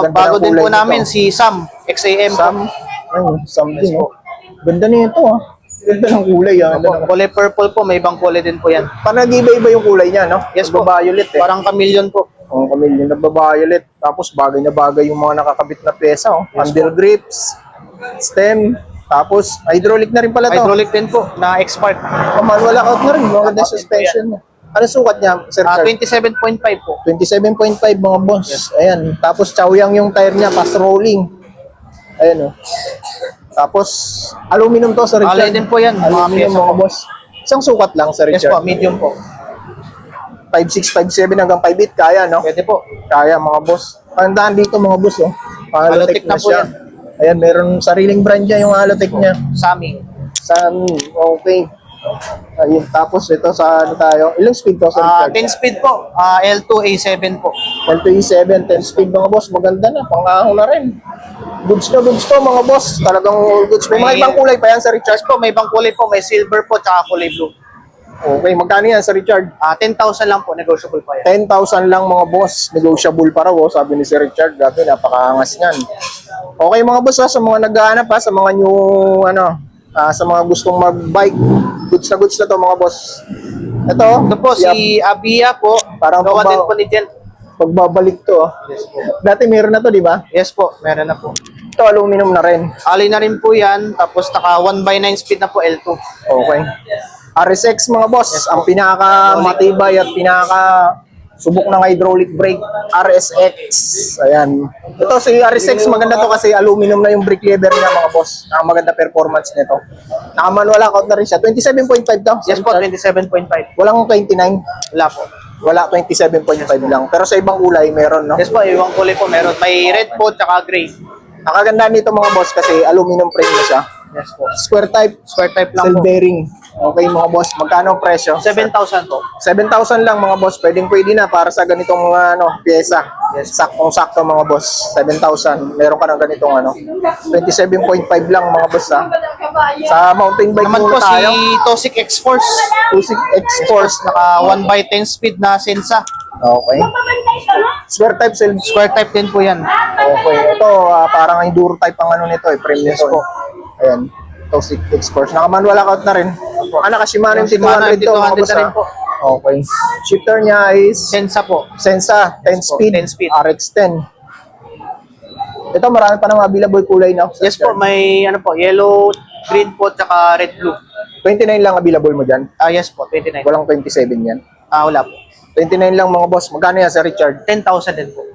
Bago din po namin si Sam, XAM. Sam, Sam din, oh. Ganda nito, ah. Ganda ng kulay, ah. Kulay purple po, may ibang kulay din po yan. Parang nag-iba-iba yung kulay niya, no? Yes po. Violet, eh. Parang chameleon po. Oh, kamil yung nagba-violet. Tapos bagay na bagay yung mga nakakabit na pyesa, oh. Handle grips, stem, tapos hydraulic na rin pala to. Hydraulic din po, na X-Spark. Manual out na rin, maganda suspension. Ano sukat niya, Sir Char? 27.5 po. 27.5 mga boss. Ayan. Tapos chowyang yung tire niya, fast rolling. Ayan, oh. Tapos aluminum to, Sir Richard. Alay din po yan, mga Aluminum pyesa mga po. boss. Isang sukat lang, Sir Yes Richard. po, medium po. 5.6, 5.7 hanggang 5.8, kaya, no? Pwede po. Kaya, mga boss. Tandaan dito, mga boss, oh. Halotech Halotech na na po siya. yan. Ayan, meron sariling brand niya yung Halotech niya. Sami. Okay. Ayun, tapos ito sa ano tayo. Ilang speed to, Sir Richard? 10 speed po. L2 A7 po. L2E7, 10 speed mga boss. Maganda na, pang-ahon na rin. Goods to, mga boss. Talagang all goods. May mga ibang kulay pa yan, Sir Richard. Yes po, may ibang kulay po. May silver po, tsaka kulay blue. Okay, magkano yan, Sir Richard? 10,000 lang po, negotiable pa yan. 10,000 lang mga boss. Negotiable pa raw, oh, sabi ni Sir Richard. Grabe, napakaangas niyan. Okay mga boss, sa mga naghahanap, sa mga new, sa mga gustong mag-bike, goods na to mga boss. Ito po, si Abia po. Parang gawa din po ni Jen. Pagbabalik to. Yes po. Dati meron na to, di ba? Yes po, meron na po. Ito, aluminum na rin. Alay na rin po yan. Tapos naka 1/9 speed na po L2. Okay. RSX mga boss, ang pinaka-matibay at pinaka-subok ng hydraulic brake, RSX. Ayan. Ito si RSX, maganda to kasi aluminum na yung brake lever niya mga boss. Ang maganda performance nito. Naka-manual account na rin siya. 27.5 to? Yes po, 27.5. Walang 29? Wala po. Wala, 27.5 lang. Pero sa ibang kulay, meron, no? Yes po, ibang kulay po meron. May red po, tsaka gray. Ang kagandaan nito mga boss kasi aluminum frame na siya. Yes po. Square type, Square type lang cell po. bearing. Okay mga boss, magkano ang presyo? 7,000 po. 7,000 lang mga boss, pwede na para sa ganitong mga pyesa. Yes. Saktong-sakto mga boss, 7,000. Meron ka ng ganitong 27.5 lang mga boss ha. Sa mountain bike Naman muna po si tayo. Tosik X-Force. Usik X-Force. Naka 1/10 speed na Sensa. Okay. Square type cell. Square type din po yan. Okay. Ito, parang enduro type ang nito frame nito. po. Ayan. Usik X-Force. Naka-manual account na rin. Naka Shimano Shimano MT200 to mga MT200 boss na rin ha. po. Okay. Shifter niya is Sensa po. Sensa, 10 po, speed, 10 speed. RX10. Ito, marami pa ng available kulay na. Yes po, may yellow, green po, tsaka red blue. 29 lang available mo dyan. Yes po, 29. Walang 27 yan. Wala po. 29 lang mga boss. Magkano yan, Sir Richard? 10,000 din po.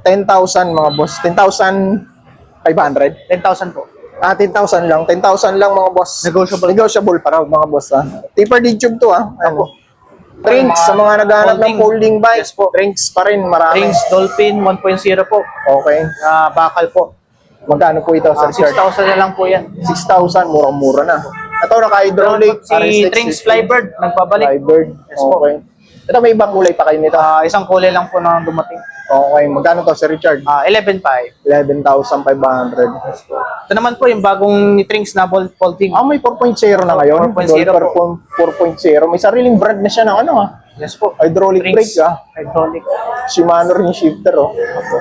10,000 mga boss. 10,500? 10,000 po. 10,000 lang. 10,000 lang mga boss. Negotiable. Negotiable pa raw mga boss ha. Taper D tube to ha. Ano? Drinks sa mga naghahanap ng folding bike. Yes po. Drinks pa rin, marami. Rings Dolphin 1.0 po. Okay. Bakal po. Magkano po ito, Sir Richard? 6,000 na lang po yan. 6,000, murang-mura na. Ito, naka-hydraulic. Si Drinks Flybird, nagbabalik. Flybird. Yes po. Okay. Ito, may ibang kulay pa kayo nito. Isang kulay lang po na dumating. Okay. Magkano to, Sir Richard? 11.5. 11,500. Ito naman po yung bagong ni Trinks na folding. May 4.0 na ngayon. 4.0 po. 4.0. May sariling brand na siya ng Yes po. hydraulic Trinks. brake Hydraulic. Shimano rin yung shifter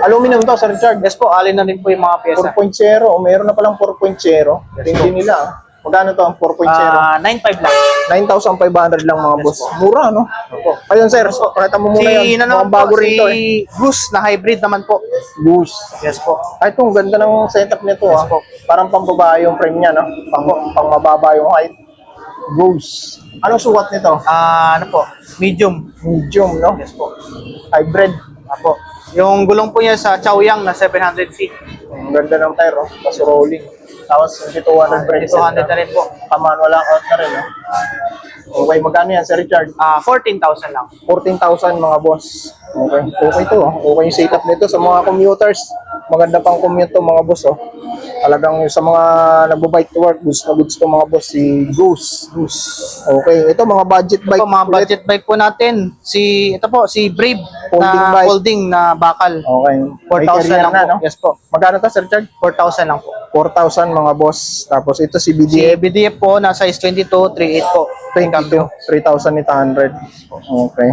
Aluminum to, Sir Richard. Yes po, alin na rin po yung mga pyesa. 4.0. Meron na palang 4.0. Hindi nila Magkano to ang 4.0? 9.5 lang. 9,500 lang mga boss. po. Mura, no? Opo. Ayun, sir. Pakita mo muna yan. Mga bago si rito Goose na hybrid naman po. Goose. Yes po. Ay, ito, ganda ng setup nito Yes po. Parang pambaba yung frame niya, no? Pang mababa yung height. Goose. Anong sukat nito? Ano po? Medium. Medium, no? Yes po. Hybrid. Apo. Yung gulong po niya sa Chaoyang na 700C. Ang ganda ng tire, oh. Tapos rolling. Tapos 200 brake set 200 na rin po. Kamanual account na rin, no? Okay, magkano yan, Sir Richard? 14,000 lang. 14,000 mga boss. Okay. Okay to. Okay yung setup nito sa mga commuters. Maganda pang commute to mga boss. Talagang sa mga nagbo-bike to work, goods to mga boss. Si Goose. Okay. Ito mga budget bike. Ito mga budget bike po natin. Ito po, si Brave Folding na bike. folding na bakal. Okay. 4,000 lang po. no? Yes po. Magkano to, Sir Richard? 4,000 lang po. 4,000 mga boss. Tapos ito si Si BDF. BDF po na size 22, 3.8 po. 22. 3,800. Okay.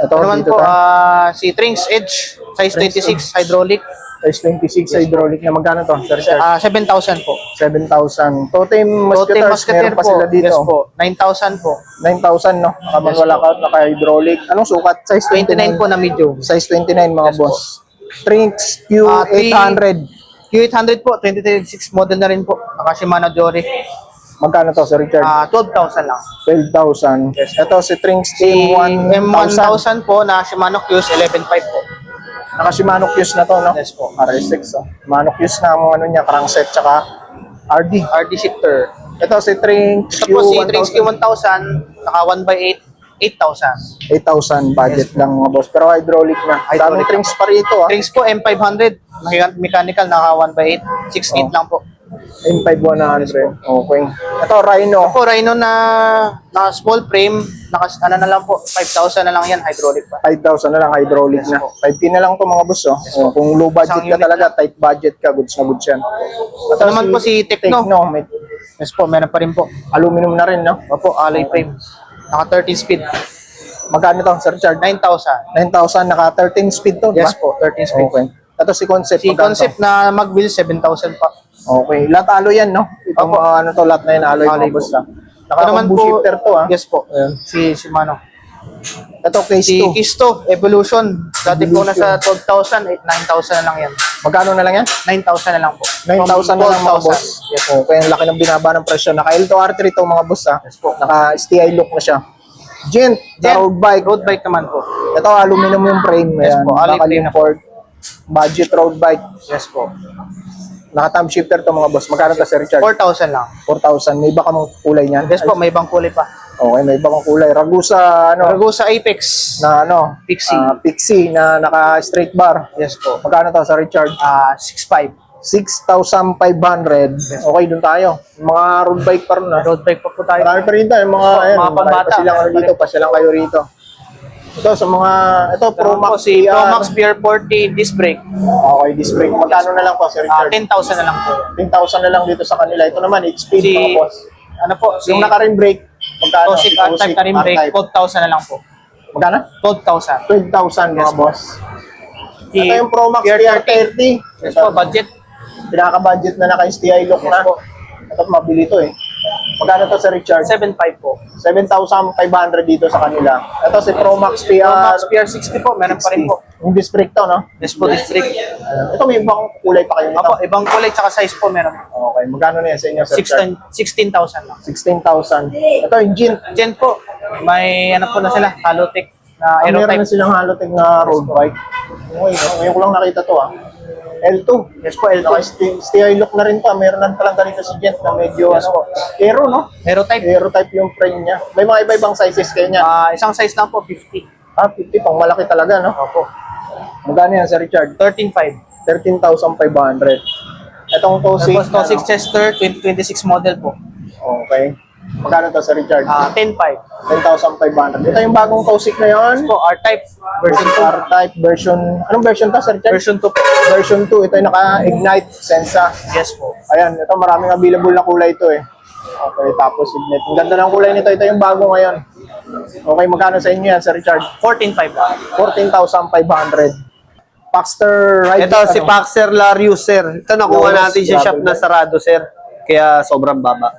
Ito Ito naman dito po, ta. si Trinks Edge Size 26, hydraulic. Size 26 hydraulic na magkano to, Sir Richard? 7,000 po. 7,000. Totem Totem Musketeers, Musketeer meron pa po. sila dito. Yes po. 9,000 po. 9,000, no? Naka-manual account, naka-hydraulic. Anong sukat? Size 29 po na medium. Size 29, mga Yes po. boss. Trinx Q800. Q800 po, 2026 model na rin po. Naka Shimano Jory. Magkano to, Sir Richard? 12,000 lang. 12,000. Ito si Trinx Si M1000. M1000 po na Shimano Qs 11.5 po. Naka Shimano Qs na to, no? Yes po. RS6, oh. Shimano Qs na ang ano niya, crankset, tsaka RD. RD shifter. Ito si Trinx Ito po si Trinx Q1000, naka 1x8, 8,000. 8,000 budget lang, mga boss. Pero hydraulic na. Daming Hydraulic Trinx pa rito, ah. Trinx po M500, mechanical, naka 1x8, 6.8 lang po. M5100. Okay. Ito, Rhino. Po, Rhino na small frame, naka ano na lang po, 5,000 na lang yan, hydraulic pa. 5,000 na lang, hydraulic na. 5K na lang to, mga boss, oh. Oh, kung low budget Isang ka unit talaga, tight budget ka, goods na goods yan. Ito naman po si Tecno. May Yes po, meron pa rin po. aluminum na rin, no? Opo, alloy frame. Naka 13 speed, Magkano to, Sir Richard? 9,000. 9,000, naka 13 speed to, Yes ba? po, 13 speed. Okay. Ito si Concept. Si magkano to? Concept na mag-wheel, 7,000 pa. Okay. Lahat alloy yan, no? Itong Opo. ano to, lahat na yan alloy, Alloy mga boss, po. ah. Naka-combo shifter to, ah. Yes po. Ayan. Si Shimano. Ito, case Si 2. Kisto, Evolution. Dati po nasa 12,000, 9,000 na lang yan. Magkano na lang yan? 9,000 na lang po. 9,000 na lang, mga 12,000. boss. Yes po. Okay, ang laki ng binaba ng presyo. Naka L2R3 to, mga boss, ah. Yes po. Naka STI look na siya. Gent, na road bike. Road bike naman po. Ito, aluminum yung frame. Yes Ayan. po, alloy Bakal frame yung na Ford. Budget road bike. Yes po. Naka-thumb shifter to, mga boss. Magkano to, Sir Richard? 4,000 lang. 4,000. May iba ka mong kulay niyan? Yes po, may ibang kulay pa. Okay, may iba kang kulay. Ragusa, ano? Ragusa Apex. Na ano? Pixie. Pixie na naka-straight bar. Yes po. Magkano to, Sir Richard? 6,500. 6,500. Okay, dun tayo. Mga road bike pa rin, ah. Road bike pa po tayo. Marami pa rin tayo. Mga, ayan, mga marami pambata. pa silang ano dito. Pasyalang kayo rito. Ito, sa mga, ito, Pro Meron Max. po si Pro Max PR40 disc brake. Okay, disc brake. Magkano na lang po, Sir Richard? 10,000 na lang po. 10,000 na lang dito sa kanila. Ito naman, speed, Si, mga boss. ano po, si Yung naka-rim brake, magkano? Tosik R-Type na rin brake, 12,000 na lang po. Magkano? 12,000. 12,000, mga Yes, boss. Si Ito yung Pro Max PR30. Yes po, budget. Pinaka-budget na naka-STI look na. Ito, mabili to eh. Magkano to, Sir Richard? 7,500 po. 7,500 dito sa kanila. Ito si Pro Max Pro Max PR. PR60 po, meron pa rin po. Yung disc brake to, no? Yes po, district. Ito, may ibang kulay pa kayo nito. Opo, ibang kulay tsaka size po meron. Okay, magkano na yan sa inyo, Sir Richard? 16,000 lang. 16,000. Ito yung Jean. Gen po, may ano po na sila, Halotech na Meron na Aerotype. silang halotech na road bike. Okay, no? Ngayon ko lang nakita to, ah. L2. Yes po, L2. STI look na rin to. Meron na palang ganito si Gent na medyo, Yes po. aero, no? Aerotype. Aero type yung frame niya. May mga iba-ibang sizes kayo niya. Isang size lang po, 50. 50, pang malaki talaga, no? Opo. Magkano yan, Sir Richard? 13,500. 13,500. Itong Tosik. Tapos Tosik Chester, 2026 model po. Okay. Magkano to, Sir Richard? 10,500. 10,500. Ito yung bagong Tosik na yun. Po, R-Type, version 2. R-Type version. Anong version to, Sir Richard? Version 2 po. Version 2. Ito yung naka-ignite Sensa. Yes po. Ayan, ito maraming available na kulay ito eh. Okay, tapos ignite. Ang ganda ng kulay nito. Ito yung bago ngayon. Okay, magkano sa inyo yan, Sir Richard? 14,500 lang. 14,500. Paxter Ride. Ito si Paxer Larius, sir. Ito nakuha Larius, natin sa shop grabe na ba? sarado, sir. Kaya sobrang baba.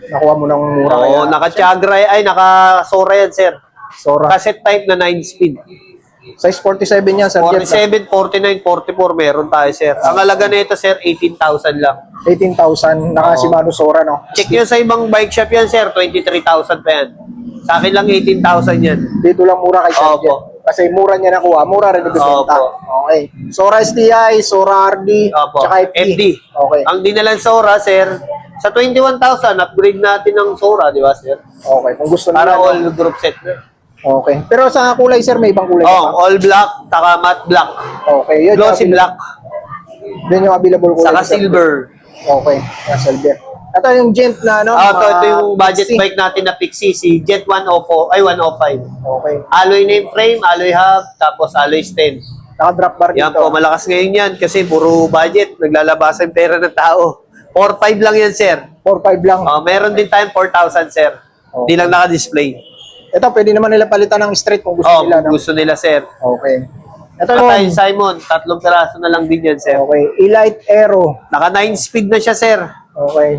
Nakuha mo ng mura kaya. Oo, naka-Chagra, ay naka-Sora yan, sir. Sora. Cassette type na 9-speed. Size 47 yan, Sir Jet. 47, 49, 44 meron tayo, sir. Ang halaga nito, sir, 18,000 lang. 18,000. Naka Shimano Sora, no? Check nyo sa ibang bike shop yan, sir. 23,000 pa yan. Sa akin lang 18,000 yan. Dito lang mura kay Sir Opo. Jet. Kasi mura niya nakuha. Mura rin ibibenta. Opo. Okay. Sora STI, Sora RD, Opo. tsaka FD. FD. Okay. Ang dinalang Sora, sir, sa 21,000, upgrade natin ng Sora, di ba, sir? Okay. Kung gusto Para nila. all group set. Okay. Pero sa kulay, Sir, may ibang kulay Oh, pa. all black, taka matte black. Okay. Yun, Glossy yung black, Yun yung available kulay. saka Sir. silver. Okay. Silver. Ito yung Gent na, ano? Ito yung budget Pixie. bike natin na Pixie, si Jet 104, ay 105. Okay. Alloy name frame, alloy hub, tapos alloy stand. Naka-drop bar Yan dito. po, malakas ngayon yan kasi puro budget, naglalabasan yung pera ng tao. 4.5 lang yan, sir. 4-5 lang. Meron din tayong 4,000, sir. Hindi lang naka-display. Ito, pwede naman nila palitan ng straight kung gusto Oh, nila, no? gusto nila, sir. Okay. Ito Patay yun. Simon, 3 piraso na lang din yan, sir. Okay. Elite Aero. Naka 9 speed na siya, sir. Okay.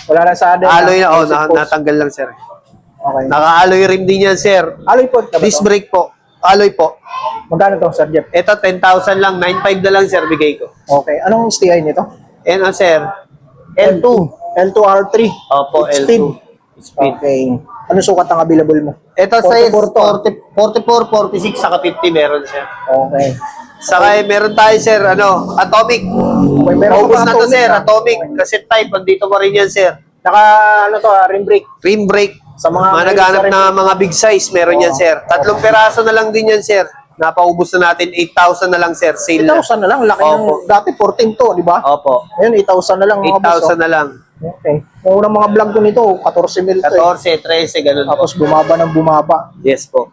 Wala na sa atin. Alloy na, Basic post. natanggal lang, sir. Okay. Naka-alloy rim din yan, sir. Alloy po. Disc brake po. Alloy po. Magkano to, Sir Jeff? Ito, 10,000 lang. 9,500 na lang, sir, bigay ko. Okay. Anong STI nito? Ano, sir? L2. L2R3. Opo, L2. Speed. Speed. Okay. Ano sukat ang available mo? Ito, size 44 to. 44, 46, saka 50 meron, sir. Okay. Saka meron tayo, sir, atomic. Okay, meron Maubos pa na to, atomic, sir. ah. Atomic. Kasi type, andito pa rin yan, sir. Naka, ano to, rim brake. Rim brake. Sa mga Naghanap rim na brake. mga big size, meron yan, sir. 3 peraso na lang din yan, sir. Napaubos na natin, 8,000 na lang, sir. Sale na. 8,000 na lang. Laki Opo. ng, dati 14 to, di ba? Opo. Ngayon, 8,000 na lang mga boss. 8,000 na lang. Okay. Yung unang mga vlog ko nito, 14 mil to. 14, 13, ganun po. Tapos bumaba ng bumaba. Yes po.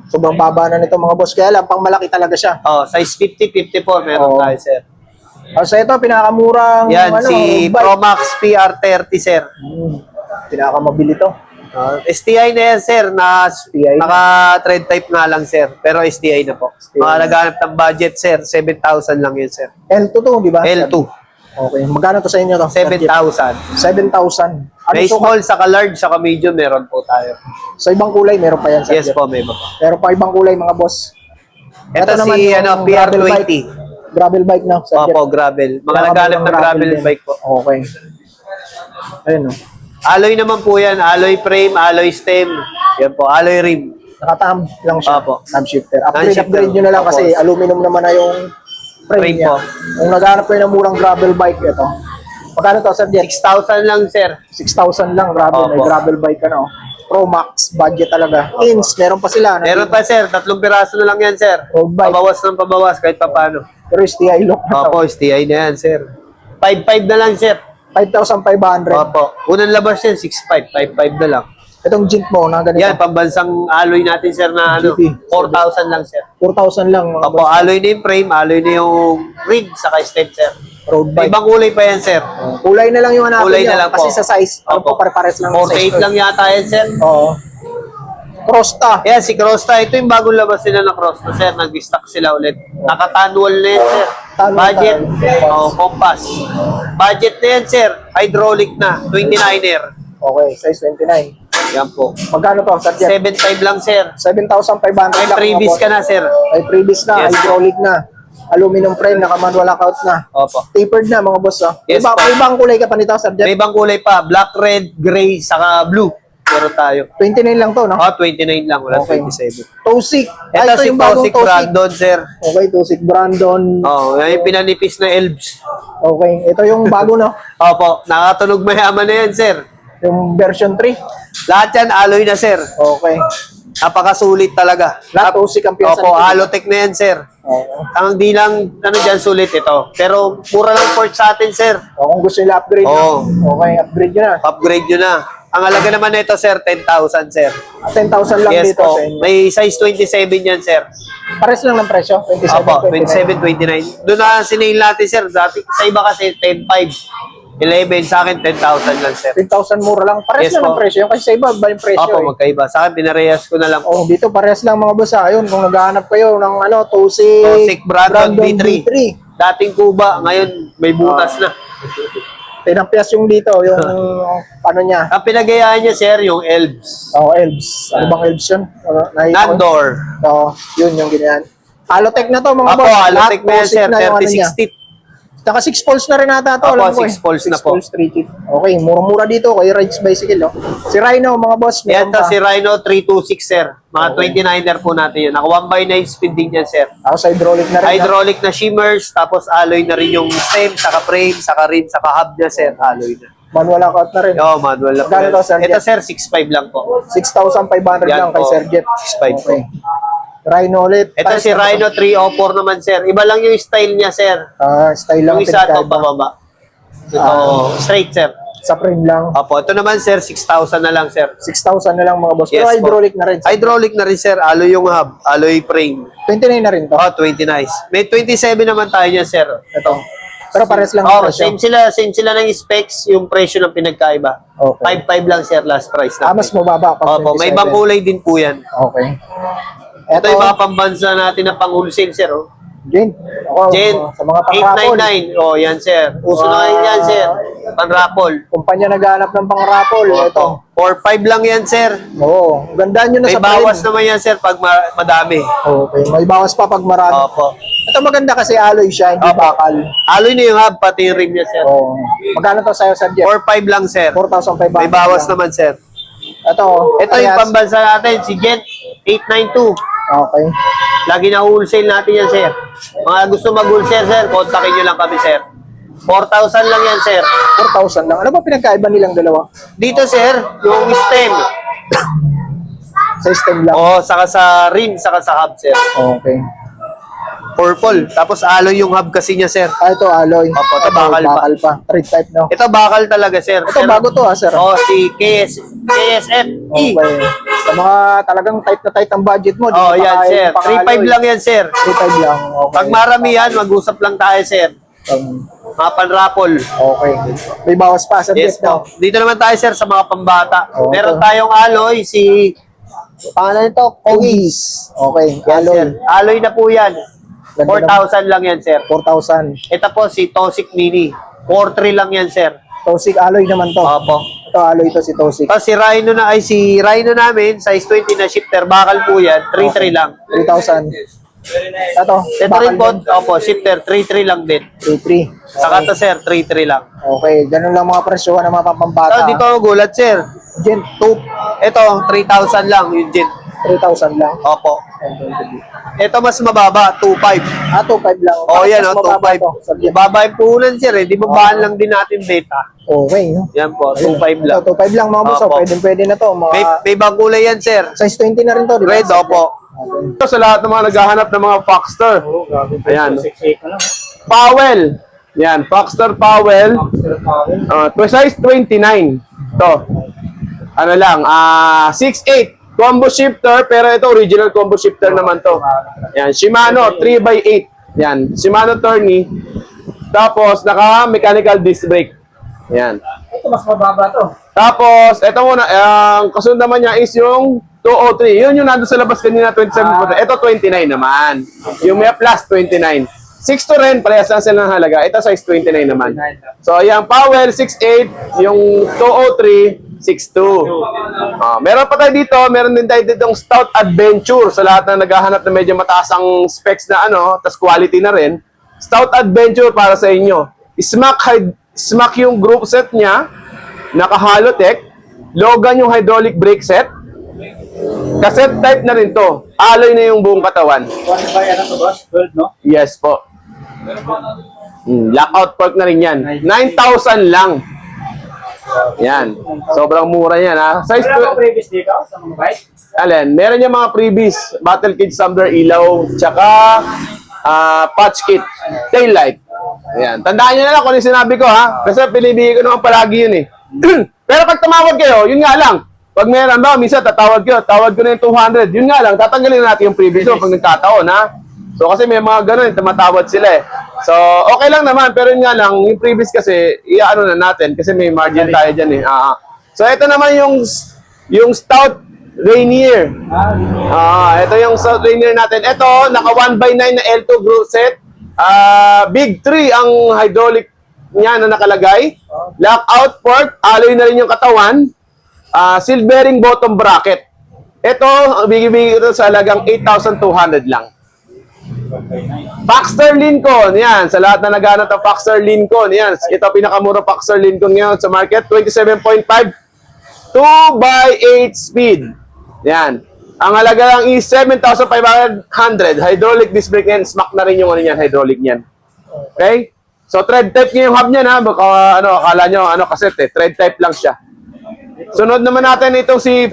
Sobrang baba na nito mga boss. Kaya lang, pang malaki talaga siya. Size 50, 54 meron Oo. tayo, sir. So ito, pinakamurang Yan, ano, si bike. Promax PR30, sir. Pinakamabili to. STI na yan, sir. STI na. Naka-thread type nga lang, sir. Pero STI na po. Mga naghanap ng budget, sir. 7,000 lang yun, sir. L2 to, di ba? L2. Okay. Magkano to sa inyo to? 7,000. 7,000. Ano May sukat? small, saka large, saka medium, meron po tayo. Sa ibang kulay, meron pa yan. Sir Yes Jeff. po, may iba po. Meron pa ibang kulay mga boss. Ito naman si yung PR20. gravel bike. Gravel bike na. Sir Jeff. Opo, gravel. Mga Gravel naghanap ng gravel din. bike po. Okay. Ayun o. Alloy naman po yan. Alloy frame, alloy stem. Yan po, alloy rim. Nakatam lang siya. Opo. Thumb shifter. Thumb-shifter. Upgrade nyo na lang Opo. kasi aluminum naman na yung frame Frame niya. po. Kung naghanap kayo ng murang gravel bike, ito. Magkano to, Sir Jeff? 6,000 lang, sir. 6,000 lang, gravel. May Opo. gravel bike ka na. Oh. Pro Max, budget talaga. Ins, meron pa sila. Meron pa, sir. 3 piraso na lang yan, sir. Road bike. Pabawas ng pabawas kahit pa paano. Pero STI look na to. Opo, STI na yan, sir. 5,500 na lang, sir. 5,500. Opo. Unang labas yan, 6,500. 5,500 na lang. Itong Jint mo, na ganito. Yan, pambansang alloy natin, sir, na GT. 4,000 lang, sir. 4,000 lang. Mga Opo, boss. alloy na yung frame, alloy na yung rig, saka step, sir. Road May bike. ibang kulay pa yan, sir. Kulay na lang yung hanapin Kulay nyo, na lang po. kasi sa size, ano Opo. po, pare-pares lang. ang 48 size ko. lang yata yan, sir. Oo. Crosta. Yan, si Crosta. Ito yung bagong labas nila na Crosta, sir. Nag-stock sila ulit. Naka-tanwal na yan, sir. Tanwal, Budget. tanwal. Compass. Budget na yan, sir. Hydraulic na. 29er. Okay, size 29. Yan po. Magkano to, Sir Jeff? 7.5 lang, sir. 7,500 May lang. previous mga ka boss. na, sir. Ay, previous na, Yes. hydraulic na. Aluminum frame, naka-manual lockout na. Opo. Tapered na, mga boss. Oh. Yes, Iba, po. may ibang kulay ka pa nito, Sir Jeff? May ibang kulay pa. Black, red, gray, saka blue. Meron tayo. 29 lang to, no? 29 lang. Wala Okay. 27. Tosik. Ito si yung bagong Tosik Brandon, sir. Okay, Tosik Brandon. Yan yung pinanipis na elves. Okay, ito yung bago, no? Opo. Nakatunog mayaman na yan, sir. Yung version 3. Lahat yan, alloy na, sir. Okay. Napakasulit talaga. Lahat Tosik ang piyesa Opo, nito. Halotech na yan, sir. Okay. Ang di lang, dyan, sulit ito. Pero, mura lang port sa atin, sir. O, kung gusto nila upgrade, Oo. no? Okay, upgrade nyo na. Upgrade nyo na. Ang halaga naman nito, sir, 10,000, sir. 10,000 lang Yes dito po. sa inyo. May size 27 yan, sir. Pares lang ng presyo, 27, Opo, 29. 27, 29. Doon na sinail natin, sir. Dati, sa iba kasi, 10,500. 11, sa akin, 10,000 lang, sir. 10,000 mura lang. Pares Yes lang ng po. presyo. Yung kasi sa iba, ba yung presyo Opo, eh. magkaiba. Sa akin, pinarehas ko na lang. Oh, dito pares lang mga boss. Ayun, kung naghahanap kayo ng ano, Tosik, Tosik Brandon B3. B3. Dating Kuba, ngayon may butas na. Pinampias yung dito, yung ano niya. Ang pinagayaan niya, sir, yung elves. Oh, Elves. Ano bang Elves yun? Nakita ko. Nandor. Oo, yun yung ganyan. Halotech na to mga Opo, boss. Halotech na yan, Tosik sir. na yung ano niya. 3060. Naka 6 poles na rin ata to. Opo, alam ko 6 poles na 6 po. poles, 3 tip. Okay, mura-mura dito kay Rides Bicycle. Oh. Si Rhino, mga boss. Yan meron to, pa. si Rhino 326, sir. Mga 29er po natin yun. Naka 1x9 speed din yan, sir. Ako sa hydraulic na rin. Hydraulic na shimmers, tapos alloy na rin yung stem, saka frame, saka rim, saka hub niya, sir. Alloy na. Manual lockout na rin. Oo, manual na po. Magkano yan. to, sir? Ito, sir, 6.5 lang po. 6,500 Yan lang kay po. Sir Jet. 6.5 po. Okay. Rhino ulit. Ito Pares si na to. Rhino 304 naman, sir. Iba lang yung style niya, sir. Style lang. Yung isa to, pinagkaiba. pababa. Ito, straight, sir. Sa frame lang. Opo, ito naman, sir, 6,000 na lang, sir. 6,000 na lang mga boss. Yes Pero po. hydraulic na rin. Hydraulic na rin, sir. Alloy yung hub, alloy frame. 29 na rin to. Oh, 20 nice. May 27 naman tayo niya, sir. Ito. Pero pares lang Oh, ang presyo. same sila ng specs, yung presyo ng pinagkaiba. Okay. 5.5 lang, sir, last price natin. Mas mababa pa. Opo, may ibang kulay din po yan. Okay. Ito yung mga pambansa natin na pang-wholesale, sir. Oh. Gen. Ako, Gen, sa mga pang-rapol. 899. Oh, yan, sir. Uso na ngayon yan, sir. Pan-rapol. Kumpanya naghahanap ng pang-rapol. Ito. 4-5 lang yan, sir. Oo. Gandaan nyo na May sa bawas frame. naman yan, sir, pag madami. Okay. May bawas pa pag marami. Opo. Ito maganda kasi alloy siya, hindi Opo. bakal. Alloy na yung hub, pati yung rim niya, sir. Oo. Magkano to sa'yo, Sir Jeff? 4-5 lang, sir. 4,500. May bawas naman, sir. Ito. Ito yung pambansa natin, si Gent 892. Okay. Lagi na wholesale natin yan, sir. Mga gusto mag-wholesale, sir, kontakin nyo lang kami, sir. 4,000 lang yan, sir. 4,000 lang. Ano ba pinagkaiba nilang dalawa? Dito, sir, yung stem. Sa stem lang. Oo, saka sa rim, saka sa hub, sir. Okay. Purple. Tapos alloy yung hub kasi niya, sir. Ah, ito alloy. Opo, ito Ito, bakal pa. pa. Thread type, no? Ito bakal talaga, sir. Ito, bago to, Sir. Oo, si KSF. Okay. Sa mga talagang tight na tight ang budget mo. di Oo, mo yan, kaya sir. yung pang-alloy. 3.5 lang yan, sir. 3.5 lang. Okay. Pag maramihan, mag-usap lang tayo, sir. Mga panrapol. Okay. May bawas pa, Sir Yes Jeff, no? po. Dito naman tayo, sir, sa mga pambata. Oo. Meron tayong alloy, si... Pangalan nito? Kogis. Okay. Yes, Alloy. sir. Alloy na po yan. Ganda 4,000 lang yan, sir. 4,000. Ito po, si Tosik Mini. 4,3 lang yan, sir. Tosik alloy naman to. Opo. Ito alloy to si Tosik. Tapos si Rhino namin, size 20 na shifter, bakal po yan, 3,3 lang. 3,000. Ito. Ito rin po, opo, shifter, 3,3 lang din. 3,300. Saka to, sir, 3,3 lang. Okay. Ganun lang mga presyo ng mga pampambata. Ito, dito ako gulat, sir. Gen Ito, 3,000 lang, yung Jet. 3,000 lang. Opo. Ito mas mababa, 2,500. Ah, 2,500 lang. Oh, yan, Mas oh, mababa to, Sir 2,500. Jeff. Mababa yung puhunan, sir, eh. Di ba bahan lang din natin data? Okay. No? Yan po, 2,500 lang. Ito, 2,500 lang mga boss. Opo. Pwede na to. Mga May ibang kulay yan, sir. size 20 na rin to, di ba? Red, opo. Ito sa lahat ng mga naghahanap ng mga Foxter. Ayan. Powell. Yan, Foxter Powell. Size 29. Ito. Ano lang, 6'8". Combo shifter, pero ito original combo shifter naman to. Yan, Shimano 3x8. Yan, Shimano Tourney. Tapos, naka-mechanical disc brake. Yan. Ito, mas mababa to. Tapos, ito muna, ang kasunod naman niya is yung 203. Yun yung nandun sa labas kanina, 27. Ito, 29 naman. Yung Mia Plus, 29. 6'2" rin, parehas lang sila ng halaga. Ito, size 29 naman. So, yung Powell, 6'8". Yung 203, 6'2". Meron pa tayo dito, meron din tayo dito yung Stout Adventure sa lahat na naghahanap na medyo mataas ang specs na ano, tas quality na rin. Stout Adventure para sa inyo. Smack yung group set niya, naka-Halotech, Logan yung hydraulic brake set, cassette type na rin to. Alloy na yung buong katawan. Yes po. Lockout fork na rin yan. 9,000 lang. Yan. Sobrang mura yan ha. Size previous dito sa mga bike? Alin, meron yung mga freebies, battle kit, tumbler, ilaw, tsaka patch kit, tail light. Ayan. Tandaan nyo na lang kung ano yung sinabi ko ha. Kasi pinibigay ko naman palagi yun eh. Pero pag tumawag kayo, yun nga lang. Pag meron ba, minsan tatawag ko na yung 200. Yun nga lang, tatanggalin na natin yung previous pag nagkataon ha. So kasi may mga ganun, tumatawad sila eh. So okay lang naman, pero yun nga lang, yung previous kasi, iaano na natin kasi may margin tayo dyan eh. So ito naman yung Stout Rainier. Ito yung Stout Rainier natin. Ito, naka 1x9 na L2 group set. Big 3 ang hydraulic niya na nakalagay. Lockout port, alloy na rin yung katawan. Seal bearing bottom bracket. Ito, bigay ito sa halagang 8,200 lang. Foxter Lincoln, yan. Sa lahat na naghanap ng Foxter Lincoln, yan. Ito pinakamura Foxter Lincoln ngayon sa market. 27.5, 2x8 speed. Yan. Ang halaga lang is 7,500. Hydraulic disc brake yan. Smack na rin yung ano yan, hydraulic yan. Okay? So, thread type niya yung hub niya na. Baka, akala nyo, cassette eh. Thread type lang siya. Sunod naman natin itong si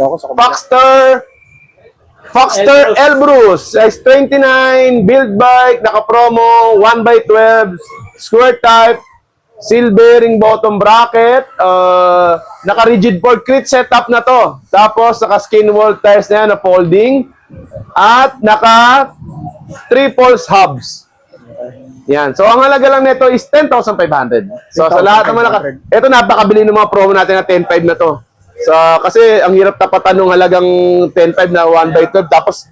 Foxter Elbrus, size 29, build bike, naka-promo, 1x12, square type, seal bearing bottom bracket, naka-rigid fork crit setup na to. Tapos, naka-skin wall tires na yan na folding, at naka 3-pulse hubs. Yan. So, ang halaga lang nito is 10,500. So, sa lahat naman, ito napakabili ng mga promo natin na 10.5 na to. So, kasi ang hirap tapatan ng halagang 10.5 na 1x12. Tapos,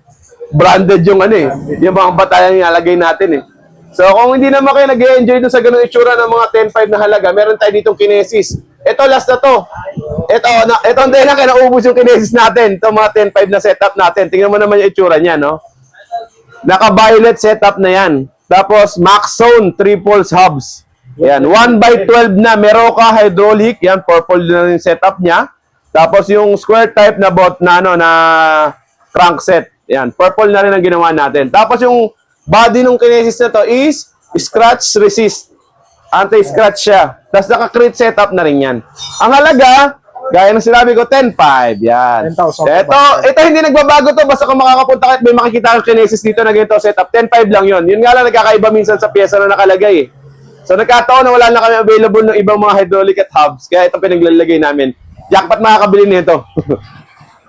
branded yung ano eh. Yung mga batayan nilalagay natin eh. So kung hindi naman kayo nag-enjoy dun sa ganung itsura ng mga 10.5 na halaga, meron tayo ditong Kinesis. Ito, last na to. Ito ang dahil na kaya naubos yung Kinesis natin. Ito mga 10.5 na setup natin. Tingnan mo naman yung itsura niya, no? Naka-violet setup na yan. Tapos, Max Zone, 3 poles hubs. Yan, 1x12 na Meroka hydraulic. Yan, purple na yung setup niya. Tapos, yung square type na na crankset. Yan, purple na rin ang ginawa natin. Tapos, yung body ng Kinesis na to is scratch resist. Anti-scratch siya. Tapos, naka-crit setup na rin yan. Ang halaga, gaya ng sinabi ko, 10.5. Yan. 10,000. Ito hindi nagbabago to. Basta kung makakapunta ka at may makikita kang Kinesis dito na ganito setup, 10.5 lang yun. Yun nga lang nagkakaiba minsan sa pyesa na nakalagay eh. So nagkataon na wala na kami available ng ibang mga hydraulic at hubs. Kaya ito pinaglalagay namin. Jackpot makakabili nito.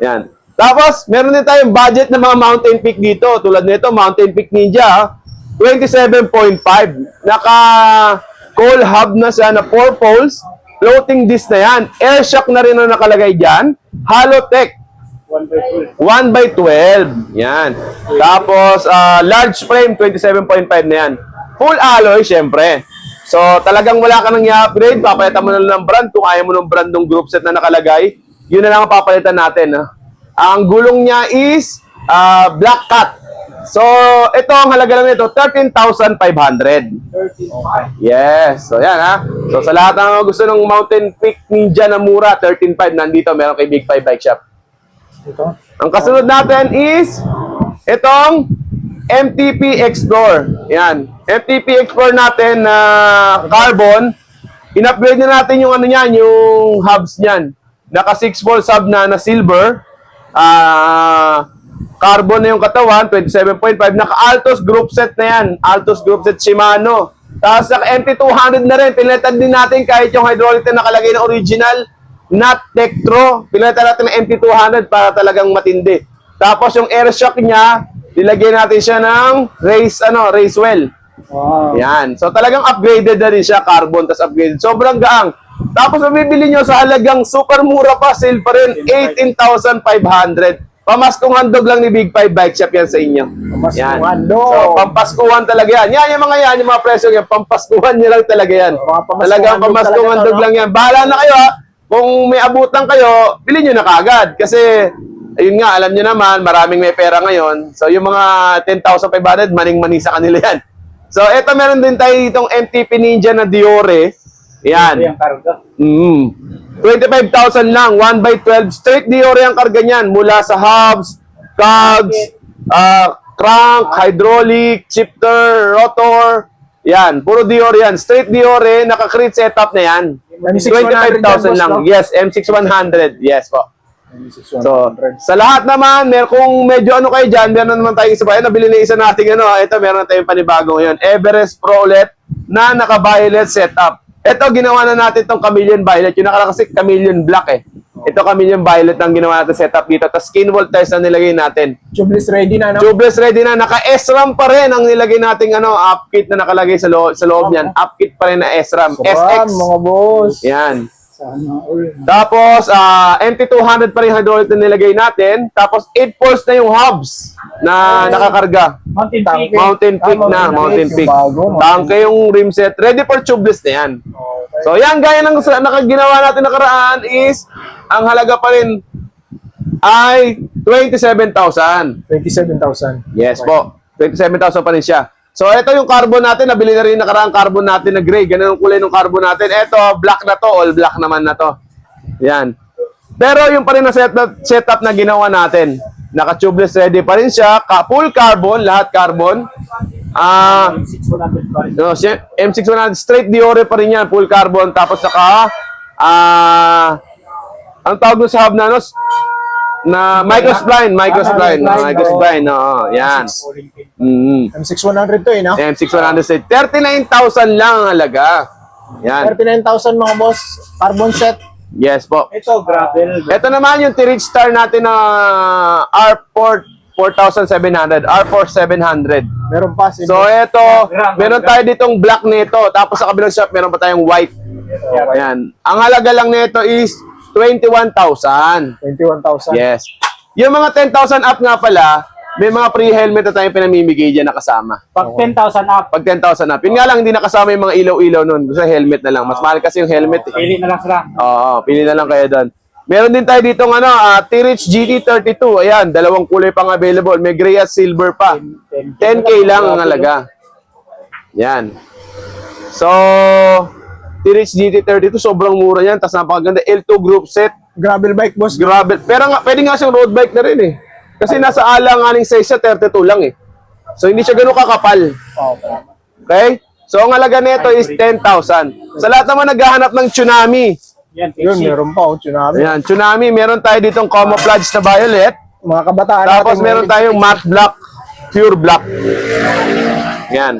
Yan. Tapos, meron din tayong budget ng mga Mountain Peak dito. Tulad nito, Mountain Peak Ninja. 27.5. Naka-coal hub na siya na 4 poles. Floating disc na yan. Air shock na rin ang nakalagay dyan. Halotech. 1x12. Yan. Tapos, large frame, 27.5 na yan. Full alloy, syempre. So, talagang wala ka nang i-upgrade. Papalitan mo na lang ng brand. Kung ayaw mo ng brand ng group set na nakalagay, yun na lang ang papalitan natin. Ang gulong niya is Black Cat. So, ito ang halaga lang nito, 13,500. Yes. So, yan ha. So, sa lahat ng gusto ng Mountain Peak Ninja na mura, 13.5 nandito. Meron kay Big 5 Bike Shop. Ang kasunod natin is itong MTP Explore. Yan. MTP Explore natin na carbon. In-upgrade na natin yung ano niyan, yung hubs niyan. Naka 6 volt hub na silver. Carbon na yung katawan, 27.5. Naka-Altos group set na yan. Altos group set Shimano. Tapos naka-MT200 na rin. Pinalitan din natin kahit yung hydraulic na nakalagay na original. Not Tektro. Pinalitan natin ng MT200 para talagang matindi. Tapos yung air shock niya, nilagay natin siya ng Racewell. Wow. Yan. So talagang upgraded na rin siya. Carbon, tapos upgraded. Sobrang gaang. Tapos mabibili nyo sa halagang super mura pa. Sale pa rin. 18,500. Pamaskong handog lang ni Big 5 Bike Shop yan sa inyo. Pamaskong Yan. handog. So, pampaskuhan talaga yan. Yan, yung mga presyo yan. Pampaskuhan nyo lang talaga yan. Talagang pamaskong handog lang yan. Bahala na kayo ha. Kung may abutan kayo, bilhin nyo na kagad. Kasi, ayun nga, alam nyo naman, maraming may pera ngayon. So, yung mga 10,500, maning-mani sa kanila yan. So, eto meron din tayo itong MTP Ninja na Diore. Yan. 25,000 lang, 1x12, straight Diore ang karga niyan, mula sa hubs, cogs, crank, hydraulic, shifter, rotor, yan, puro Diore yan, straight Diore, naka-crit setup na yan, 25,000 lang, yes, M6100, yes po. So, sa lahat naman, kung medyo ano kayo dyan, meron naman tayong isa pa, nabili na isa natin, ito meron tayong panibago ngayon, Everest Pro OLED na naka-violet setup. Ito, ginawa na natin itong Chameleon Violet. Yung nakalakasik, Chameleon Black eh. Ito, Chameleon Violet ang ginawa natin setup dito. Tapos, skin wall tiles na nilagay natin. Tubeless ready na, no? Tubeless ready na. Naka-SRAM pa rin ang nilagay nating upkit na nakalagay sa loob niyan. Upkit pa rin na SRAM. SX. Mga boss. Yan. Sana all. Tapos, MT200 pa rin hydraulic na nilagay natin. Tapos, 8 poles na yung hubs na nakakarga. Mountain Peak. Tangke yung rim set. Ready for tubeless na yan. So, yan, gaya ng nakaginawa natin nakaraan is, ang halaga pa rin ay 27,000. 27,000. Yes po. 27,000 pa rin siya. So, ito yung carbon natin. Nabili na rin nakaraang carbon natin na gray. Ganun ang kulay ng carbon natin. Ito, black na to. All black naman na to. Yan. Pero yung pa rin na setup na ginawa natin. Naka-tubeless ready pa rin siya. Full carbon. Lahat carbon. M6100 straight Diore pa rin yan. Full carbon. Tapos saka ang tawag doon sa hub na microspline. Yan. M6100 to no? M6100 39,000 lang ang halaga. Yan. 39,000 mga boss. Carbon set. Yes po. Ito, gravel. Ito naman yung T-Reach Star natin na R4 4,700, R4 700. Meron pa. So ito, meron tayo ditong black nito. Tapos sa kabilang shop, meron pa tayong white. Ayan. Ang halaga lang nito is 21,000. 21,000. Yes. Yung mga 10,000 up nga pala, may mga free helmet na tayong pinamimigay dyan na kasama. Pag 10,000 up, Pag 10,000 up. Yun nga lang, hindi nakasama yung mga ilaw-ilaw nun. Gusto helmet na lang. Mas mahal kasi yung helmet. Eh. pili na lang sila. Oo, pili na lang kayo doon. Meron din tayo dito ng T-Reach GT32. Ayan, dalawang kulay pang available. May gray at silver pa. 10K lang ang halaga. Yan. So, T-Reach GT32, sobrang mura yan. Tapos napakaganda. L2 group set. Gravel bike, boss. Grabe. Pero nga, pwede nga siyang road bike na rin eh. Kasi nasa alang aning size siya, 32 lang eh. So, hindi siya ganun kakapal. Okay? So, ang halaga nito is 10,000. Sa lahat naman naghahanap ng Tsunami. Yan, Yun, fixie. meron pa, tsunami. Ayan, Tsunami. Meron tayo ditong camouflage na violet. Mga kabataan Tapos natin, meron tayong matte black, pure black. Yan.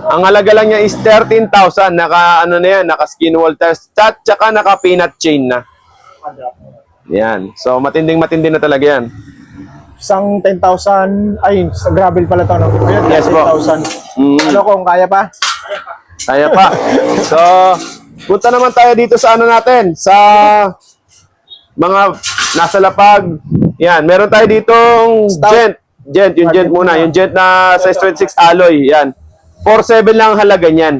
Ang halaga lang niya is 13,000. Naka, ano na yan, naka skin wall test, tsaka naka peanut chain na. Yan. So, matinding na talaga yan. Isang 10,000, ay, sa gravel pala to, no? Ayun, Yes, po. 10,000. Mm. Ano kung kaya pa? Kaya pa. So, punta naman tayo dito sa ano natin, sa mga nasa lapag. Yan, meron tayo ditong Gent. Gent, yung Gent muna. Yung Gent na size 26 alloy. Yan. 4.7 lang ang halaga niyan.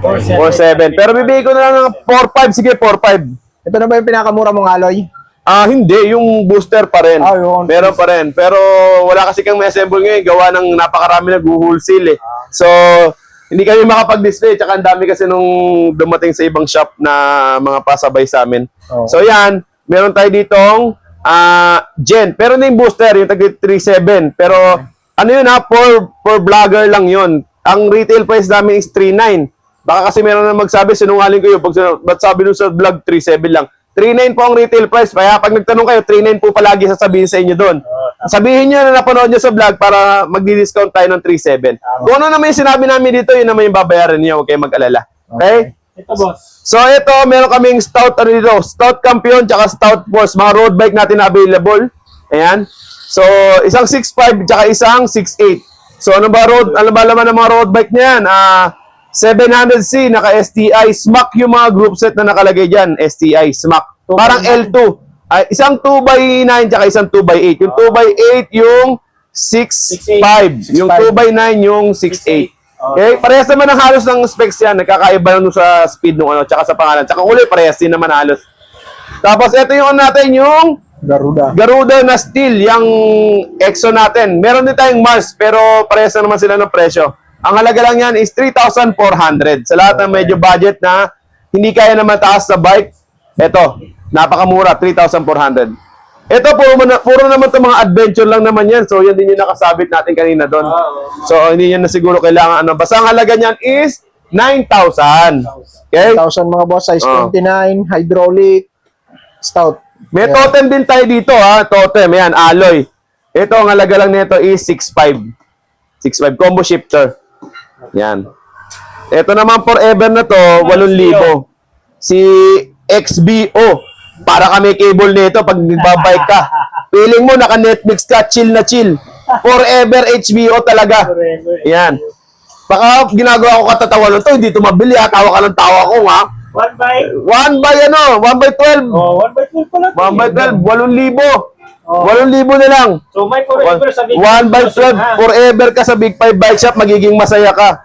4.7. Pero bibigay ko na lang ng 4.5. Sige, 4.5. Ito na ba yung pinakamura mong alloy? Hindi. Yung booster pa rin. Yun. Meron pa rin. Pero wala kasi kang may-assemble ngayon. Gawa ng napakarami nag-wholesale eh. So, hindi kami makapag-display. Tsaka ang dami kasi nung dumating sa ibang shop na mga pasabay sa amin. Oh. So, yan. Meron tayo ditong Gen. Pero na yung booster, yung tag 3.7. Pero, ano yun for vlogger lang yun. Ang retail price namin is 3.9. Baka kasi meron na magsabi, sinungaling ko yun. Ba't sabi nung sa vlog, 3.7 lang. 3.9 po ang retail price. Kaya pag nagtanong kayo, 3.9 po palagi sasabihin sa inyo doon. Sabihin nyo na napanood nyo sa vlog para magdi-discount tayo ng 3.7. Kung ano naman yung sinabi namin dito, yun naman yung babayaran niyo. Huwag kayong mag-alala. Okay? Ito, boss. So ito, meron kaming Stout, ano dito, Stout Champion, tsaka Stout Force. Mga road bike natin na available. Ayan. So, isang 6.5, tsaka isang 6.8. So, ano ba laman ng mga road bike niyan? 700C, naka STI, SMAC yung mga group set na nakalagay dyan. STI, SMAC. Parang L2. Isang 2x9 tsaka isang 2x8. Yung 2x8 yung 6.5. Yung 2x9 yung 6.8. Okay? Parehas naman ang halos ng specs yan. Nagkakaiba lang sa speed nung ano, tsaka sa pangalan. Tsaka kulay, parehas din naman halos. Tapos ito yung ano natin, yung Garuda na steel, yung EXO natin. Meron din tayong Mars, pero parehas na naman sila ng presyo. Ang halaga lang yan is 3,400. Sa lahat ng medyo budget na hindi kaya na mataas sa bike, eto, napakamura, 3,400. Ito, puro naman itong mga adventure lang naman yan. So, yan din yung nakasabit natin kanina doon. So, hindi yan na siguro kailangan. Basta ang halaga niyan is 9,000. Okay? 1,000 mga boss, size 29, hydraulic, stout. May totem din tayo dito, ha? Totem, yan, alloy. Ito, ang halaga lang nito is 6.5. 6.5, combo shifter. Yan. Ito naman forever na to, 8,000. Si XBO. Para kami cable nito pag nagbabike ka. Feeling mo, naka-Netflix ka, chill na chill. Forever HBO talaga. Yan. Baka ginagawa ko katatawa lang to, hindi ito mabili, ha? Tawa ka ng tawa ko, ha? 1 by 1 by 12. 1 by 12 pala. 1 by 12, 8,000. 8,000 na lang. So, may forever sa 1 by 12, forever ka sa Big 5 Bike Shop, magiging masaya ka.